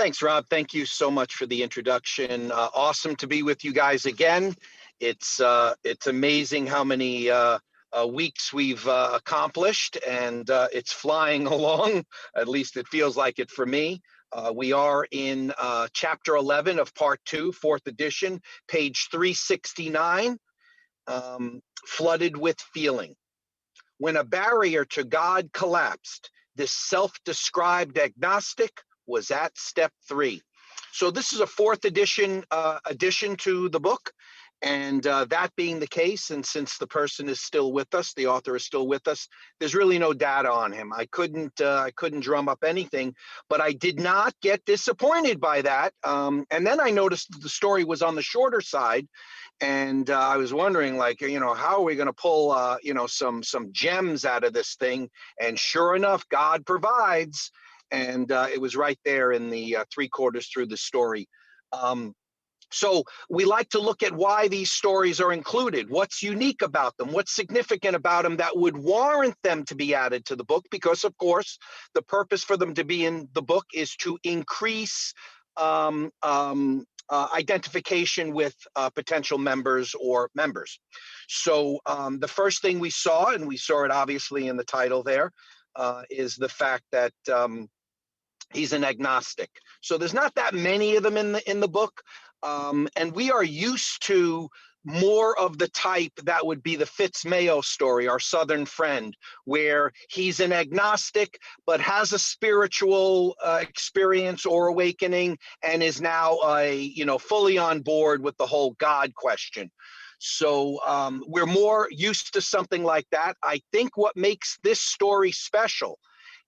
Thanks, Rob. Thank you so much for the introduction. Awesome to be with you guys again. It's amazing how many weeks we've accomplished, and it's flying along. At least it feels like it for me. We are in chapter 11 of part 2, 4th edition, page 369, flooded with feeling. When a barrier to God collapsed, this self-described agnostic was at step 3. So this is a 4th edition addition to the book. And that being the case, and since the person is still with us, the author is still with us, there's really no data on him. I couldn't drum up anything, but I did not get disappointed by that. And then I noticed that the story was on the shorter side, and I was wondering, like, how are we going to pull, some gems out of this thing? And sure enough, God provides, and it was right there in the 3/4 through the story. So we like to look at why these stories are included, what's unique about them, what's significant about them that would warrant them to be added to the book, because, of course, the purpose for them to be in the book is to increase identification with potential members or members. So the first thing we saw, and we saw it obviously in the title there, is the fact that he's an agnostic. So there's not that many of them in the book. And we are used to more of the type that would be the Fitz-Mayo story, our Southern friend, where he's an agnostic, but has a spiritual experience or awakening and is now fully on board with the whole God question. So we're more used to something like that. I think what makes this story special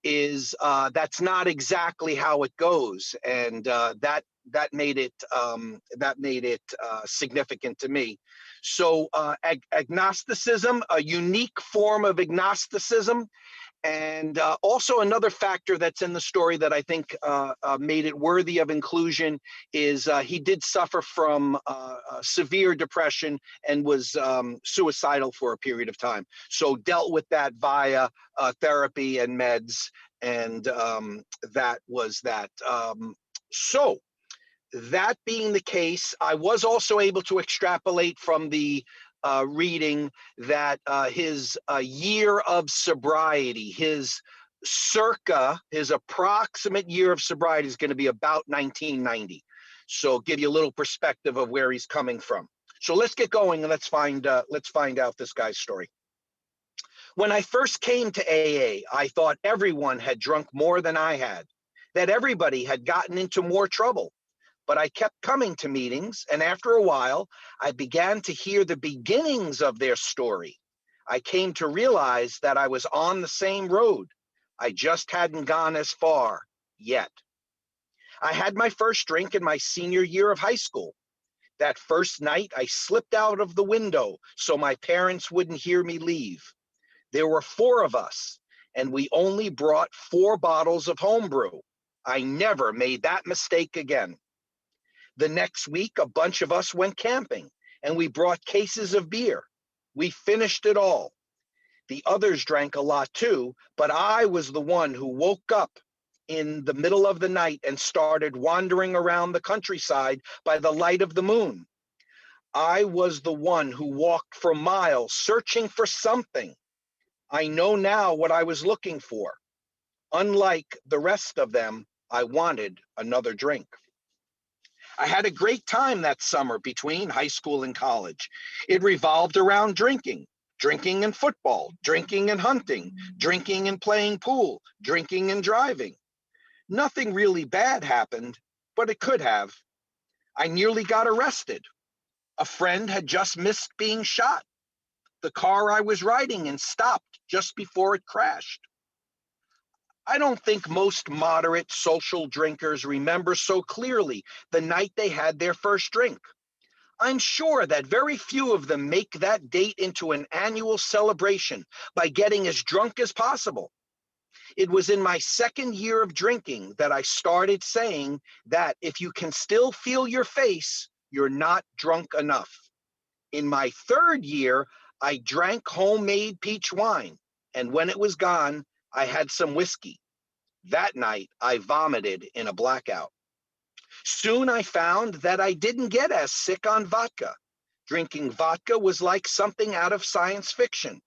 is that's not exactly how it goes, and that made it significant to me. So agnosticism, a unique form of agnosticism, and also another factor that's in the story that I think made it worthy of inclusion is he did suffer from severe depression and was suicidal for a period of time. So dealt with that via therapy and meds, and that was that. So that being the case, I was also able to extrapolate from the reading that his year of sobriety, his approximate year of sobriety is going to be about 1990. So give you a little perspective of where he's coming from. So let's get going and let's find out this guy's story. When I first came to AA, I thought everyone had drunk more than I had, that everybody had gotten into more trouble. But I kept coming to meetings, and after a while, I began to hear the beginnings of their story. I came to realize that I was on the same road. I just hadn't gone as far yet. I had my first drink in my senior year of high school. That first night, I slipped out of the window so my parents wouldn't hear me leave. There were 4 of us, and we only brought 4 bottles of homebrew. I never made that mistake again. The next week, a bunch of us went camping, and we brought cases of beer. We finished it all. The others drank a lot too, but I was the one who woke up in the middle of the night and started wandering around the countryside by the light of the moon. I was the one who walked for miles searching for something. I know now what I was looking for. Unlike the rest of them, I wanted another drink. I had a great time that summer between high school and college. It revolved around drinking and football, drinking and hunting, drinking and playing pool, drinking and driving. Nothing really bad happened, but it could have. I nearly got arrested. A friend had just missed being shot. The car I was riding in stopped just before it crashed. I don't think most moderate social drinkers remember so clearly the night they had their first drink. I'm sure that very few of them make that date into an annual celebration by getting as drunk as possible. It was in my second year of drinking that I started saying that if you can still feel your face, you're not drunk enough. In my third year, I drank homemade peach wine, and when it was gone, I had some whiskey. That night, I vomited in a blackout. Soon I found that I didn't get as sick on vodka. Drinking vodka was like something out of science fiction.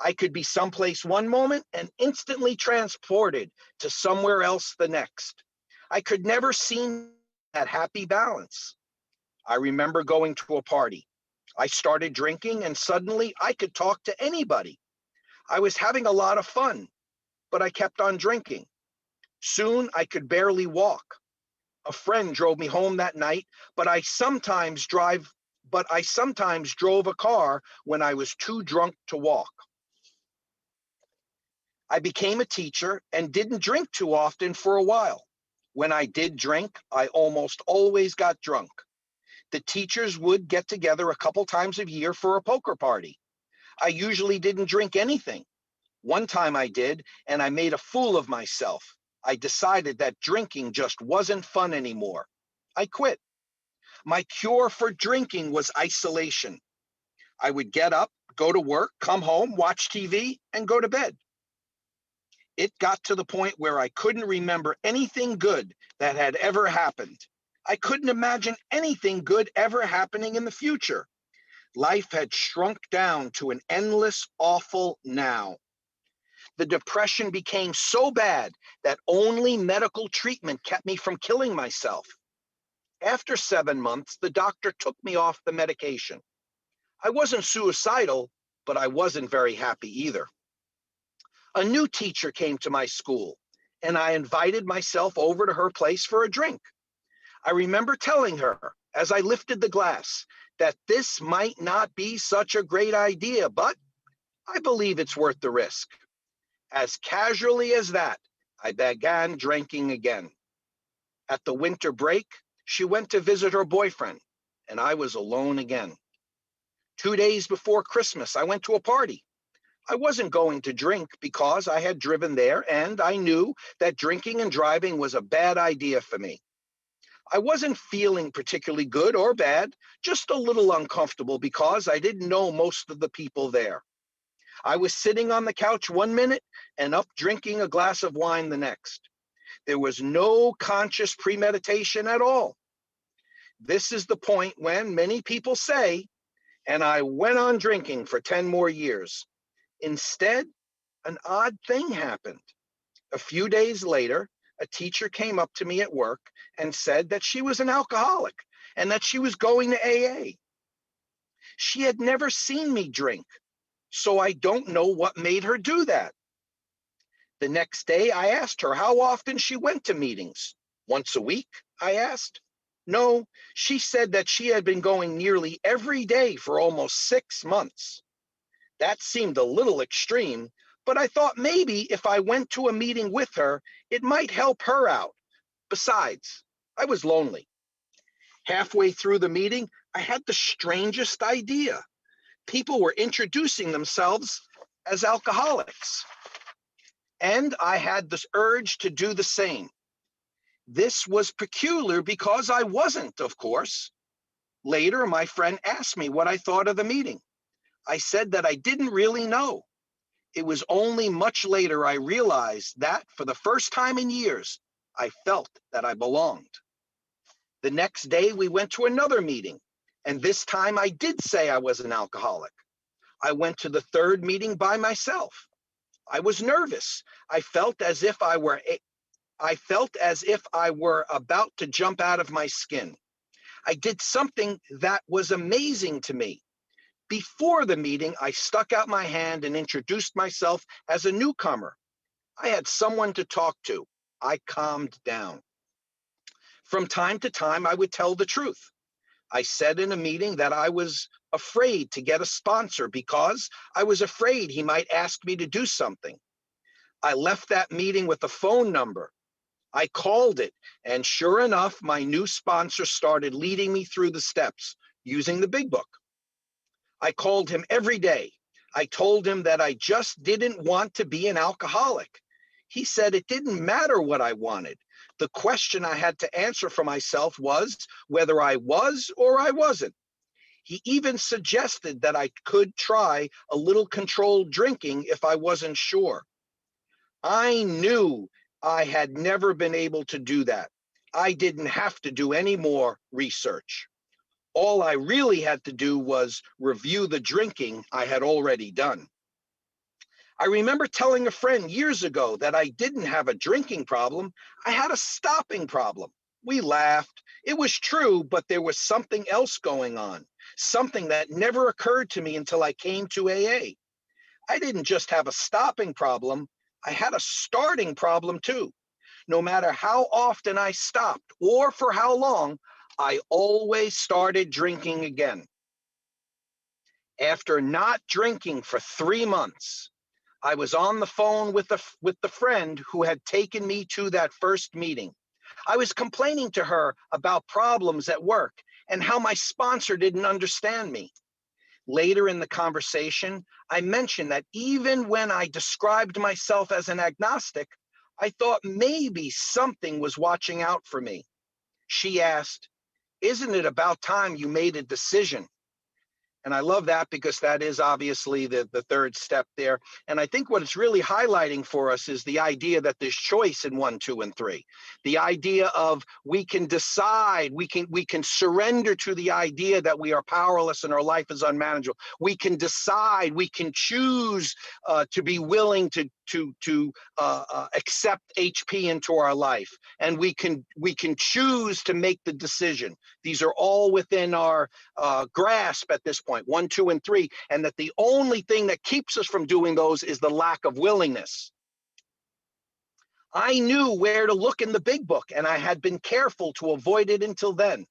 I could be someplace one moment and instantly transported to somewhere else the next. I could never seem that happy balance. I remember going to a party. I started drinking and suddenly I could talk to anybody. I was having a lot of fun, but I kept on drinking. Soon I could barely walk. A friend drove me home that night, but I sometimes drove a car when I was too drunk to walk. I became a teacher and didn't drink too often for a while. When I did drink, I almost always got drunk. The teachers would get together a couple times a year for a poker party. I usually didn't drink anything. One time I did, and I made a fool of myself. I decided that drinking just wasn't fun anymore. I quit. My cure for drinking was isolation. I would get up, go to work, come home, watch TV, and go to bed. It got to the point where I couldn't remember anything good that had ever happened. I couldn't imagine anything good ever happening in the future. Life had shrunk down to an endless, awful now. The depression became so bad that only medical treatment kept me from killing myself. After 7 months, the doctor took me off the medication. I wasn't suicidal, but I wasn't very happy either. A new teacher came to my school, and I invited myself over to her place for a drink. I remember telling her, as I lifted the glass, that this might not be such a great idea, but I believe it's worth the risk. As casually as that, I began drinking again. At the winter break, she went to visit her boyfriend, and I was alone again. 2 days before Christmas, I went to a party. I wasn't going to drink because I had driven there, and I knew that drinking and driving was a bad idea for me. I wasn't feeling particularly good or bad, just a little uncomfortable because I didn't know most of the people there. I was sitting on the couch 1 minute and up drinking a glass of wine the next. There was no conscious premeditation at all. This is the point when many people say, and I went on drinking for 10 more years. Instead, an odd thing happened. A few days later, a teacher came up to me at work and said that she was an alcoholic and that she was going to AA. She had never seen me drink, so I don't know what made her do that. The next day, I asked her how often she went to meetings. Once a week, I asked. No, she said that she had been going nearly every day for almost 6 months. That seemed a little extreme, but I thought maybe if I went to a meeting with her, it might help her out. Besides, I was lonely. Halfway through the meeting, I had the strangest idea. People were introducing themselves as alcoholics, and I had this urge to do the same. This was peculiar because I wasn't, of course. Later, my friend asked me what I thought of the meeting. I said that I didn't really know. It was only much later I realized that for the first time in years, I felt that I belonged. The next day, we went to another meeting, and this time I did say I was an alcoholic. I went to the third meeting by myself. I was nervous. I felt as if I were about to jump out of my skin. I did something that was amazing to me. Before the meeting, I stuck out my hand and introduced myself as a newcomer. I had someone to talk to. I calmed down. From time to time, I would tell the truth. I said in a meeting that I was afraid to get a sponsor because I was afraid he might ask me to do something. I left that meeting with a phone number. I called it, and sure enough, my new sponsor started leading me through the steps using the big book. I called him every day. I told him that I just didn't want to be an alcoholic. He said it didn't matter what I wanted. The question I had to answer for myself was whether I was or I wasn't. He even suggested that I could try a little controlled drinking if I wasn't sure. I knew I had never been able to do that. I didn't have to do any more research. All I really had to do was review the drinking I had already done. I remember telling a friend years ago that I didn't have a drinking problem, I had a stopping problem. We laughed. It was true, but there was something else going on, something that never occurred to me until I came to AA. I didn't just have a stopping problem, I had a starting problem too. No matter how often I stopped or for how long, I always started drinking again. After not drinking for 3 months, I was on the phone with the friend who had taken me to that first meeting. I was complaining to her about problems at work and how my sponsor didn't understand me. Later in the conversation, I mentioned that even when I described myself as an agnostic, I thought maybe something was watching out for me. She asked, "Isn't it about time you made a decision?" And I love that because that is obviously the third step there. And I think what it's really highlighting for us is the idea that there's choice in 1, 2, and 3. The idea of we can decide, we can surrender to the idea that we are powerless and our life is unmanageable. We can decide, we can choose to be willing to accept HP into our life, and we can choose to make the decision. These are all within our grasp at this point, 1, 2, and 3, and that the only thing that keeps us from doing those is the lack of willingness. I knew where to look in the big book, and I had been careful to avoid it until then.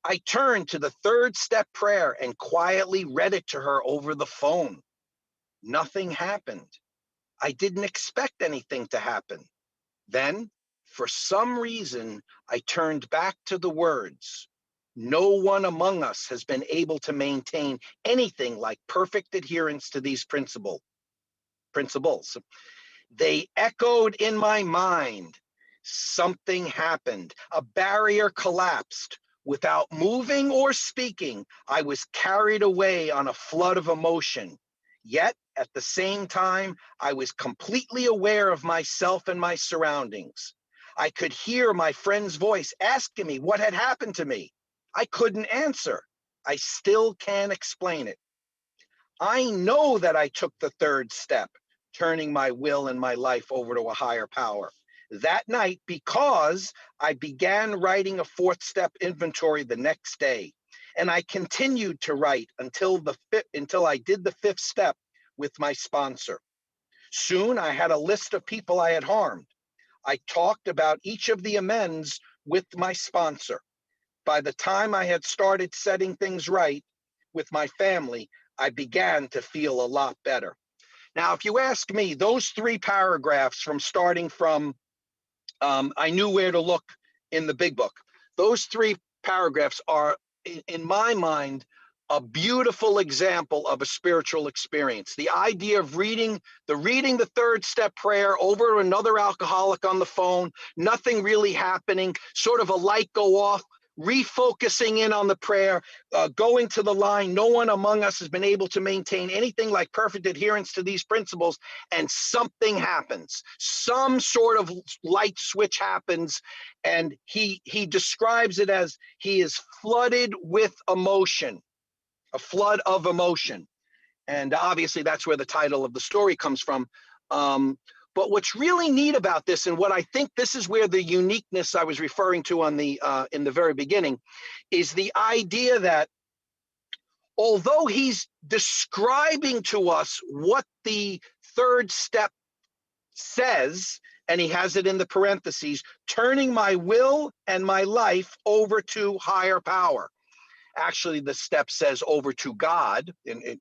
I turned to the third step prayer and quietly read it to her over the phone. Nothing happened. I didn't expect anything to happen. Then, for some reason, I turned back to the words. No one among us has been able to maintain anything like perfect adherence to these principles. They echoed in my mind. Something happened. A barrier collapsed. Without moving or speaking, I was carried away on a flood of emotion. Yet, at the same time, I was completely aware of myself and my surroundings. I could hear my friend's voice asking me what had happened to me. I couldn't answer. I still can't explain it. I know that I took the third step, turning my will and my life over to a higher power. That night, because I began writing a fourth step inventory the next day, and I continued to write until I did the fifth step with my sponsor. Soon I had a list of people I had harmed. I talked about each of the amends with my sponsor. By the time I had started setting things right with my family, I began to feel a lot better. Now, if you ask me, those 3 paragraphs from starting from I knew where to look in the big book, those 3 paragraphs are, in my mind, a beautiful example of a spiritual experience. The idea of reading the third step prayer over another alcoholic on the phone, nothing really happening, sort of a light go off, refocusing in on the prayer, going to the line, no one among us has been able to maintain anything like perfect adherence to these principles, and something happens. Some sort of light switch happens, and he describes it as he is flooded with emotion, a flood of emotion. And obviously that's where the title of the story comes from. But what's really neat about this, and what I think this is where the uniqueness I was referring to on the in the very beginning, is the idea that although he's describing to us what the third step says, and he has it in the parentheses, turning my will and my life over to higher power. Actually, the step says over to God in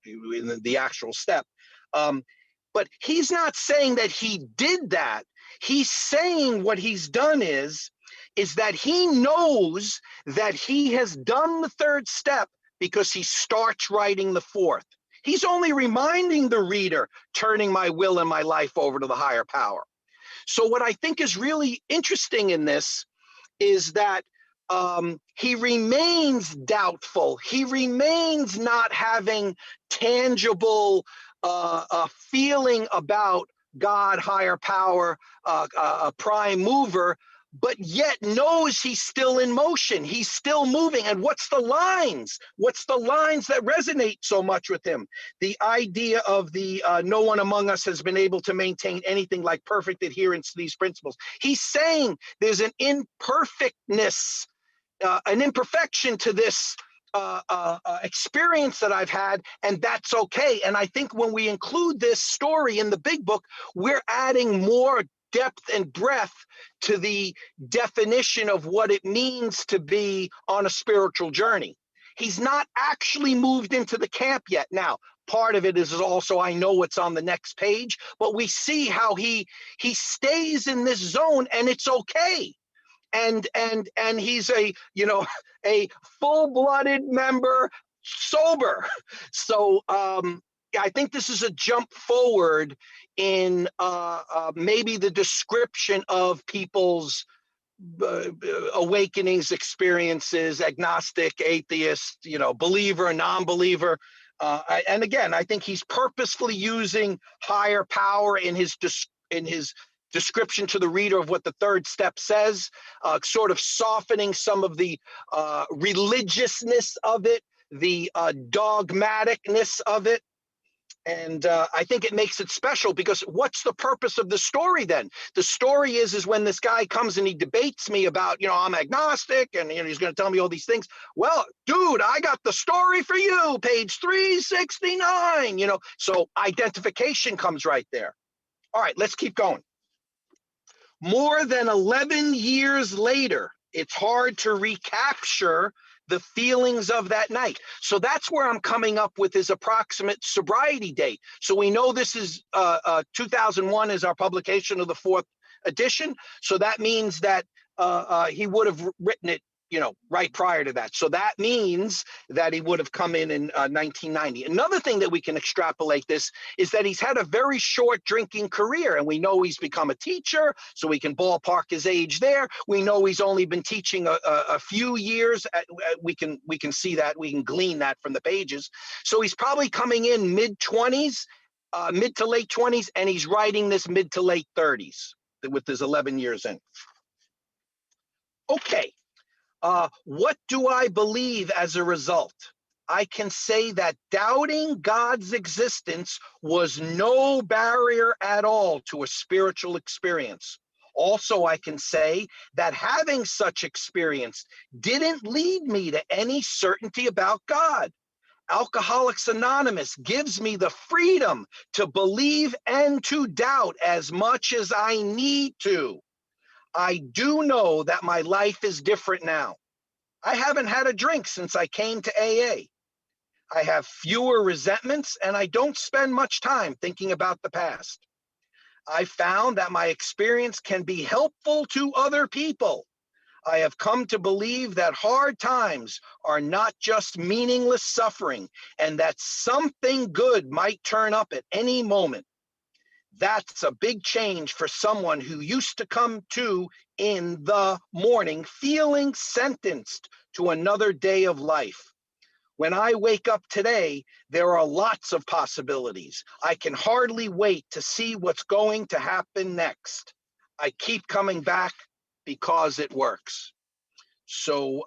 the actual step. But he's not saying that he did that. He's saying what he's done is that he knows that he has done the third step because he starts writing the fourth. He's only reminding the reader, turning my will and my life over to the higher power. So what I think is really interesting in this is that he remains doubtful. He remains not having tangible feeling about God, higher power, a prime mover, but yet knows he's still in motion. He's still moving. And what's the lines? What's the lines that resonate so much with him? The idea of the no one among us has been able to maintain anything like perfect adherence to these principles. He's saying there's an imperfectness, an imperfection to this experience that I've had, and that's okay. And I think when we include this story in the big book, we're adding more depth and breadth to the definition of what it means to be on a spiritual journey. He's not actually moved into the camp yet. Now, part of it is also, I know what's on the next page, but we see how he stays in this zone, and it's okay. And he's a, you know, a full-blooded member, sober. So I think this is a jump forward in maybe the description of people's awakenings, experiences, agnostic, atheist, you know, believer, non-believer. And again, I think he's purposefully using higher power in his description to the reader of what the third step says, sort of softening some of the religiousness of it, the dogmaticness of it. And I think it makes it special, because what's the purpose of the story then? The story is when this guy comes and he debates me about, you know, I'm agnostic, and you know, he's going to tell me all these things. Well, dude, I got the story for you, page 369, you know, so identification comes right there. All right, let's keep going. More than 11 years later, it's hard to recapture the feelings of that night. So that's where I'm coming up with his approximate sobriety date. So we know this is 2001 is our publication of the 4th edition. So that means that he would have written it, you know, right prior to that. So that means that he would have come in 1990. Another thing that we can extrapolate this is that he's had a very short drinking career, and we know he's become a teacher, so we can ballpark his age there. We know he's only been teaching a few years. We can see that, we can glean that from the pages. So he's probably coming in mid-20s, mid to late 20s, and he's writing this mid to late 30s with his 11 years in. Okay. What do I believe as a result? I can say that doubting God's existence was no barrier at all to a spiritual experience. Also, I can say that having such experience didn't lead me to any certainty about God. Alcoholics Anonymous gives me the freedom to believe and to doubt as much as I need to. I do know that my life is different now. I haven't had a drink since I came to AA. I have fewer resentments, and I don't spend much time thinking about the past. I found that my experience can be helpful to other people. I have come to believe that hard times are not just meaningless suffering, and that something good might turn up at any moment. That's a big change for someone who used to come to in the morning feeling sentenced to another day of life. When I wake up today, there are lots of possibilities. I can hardly wait to see what's going to happen next. I keep coming back because it works. So,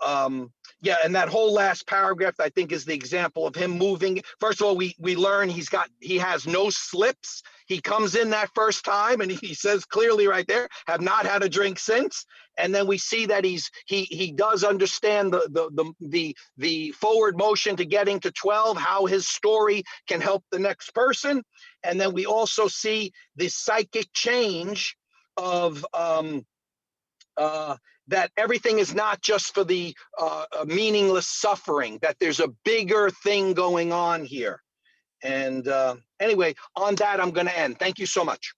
yeah, and that whole last paragraph, I think, is the example of him moving. First of all, we learn he has no slips. He comes in that first time, and he says clearly right there, have not had a drink since. And then we see that he does understand the forward motion to getting to 12, how his story can help the next person. And then we also see the psychic change of that everything is not just for the meaningless suffering, that there's a bigger thing going on here. And anyway, on that, I'm going to end. Thank you so much.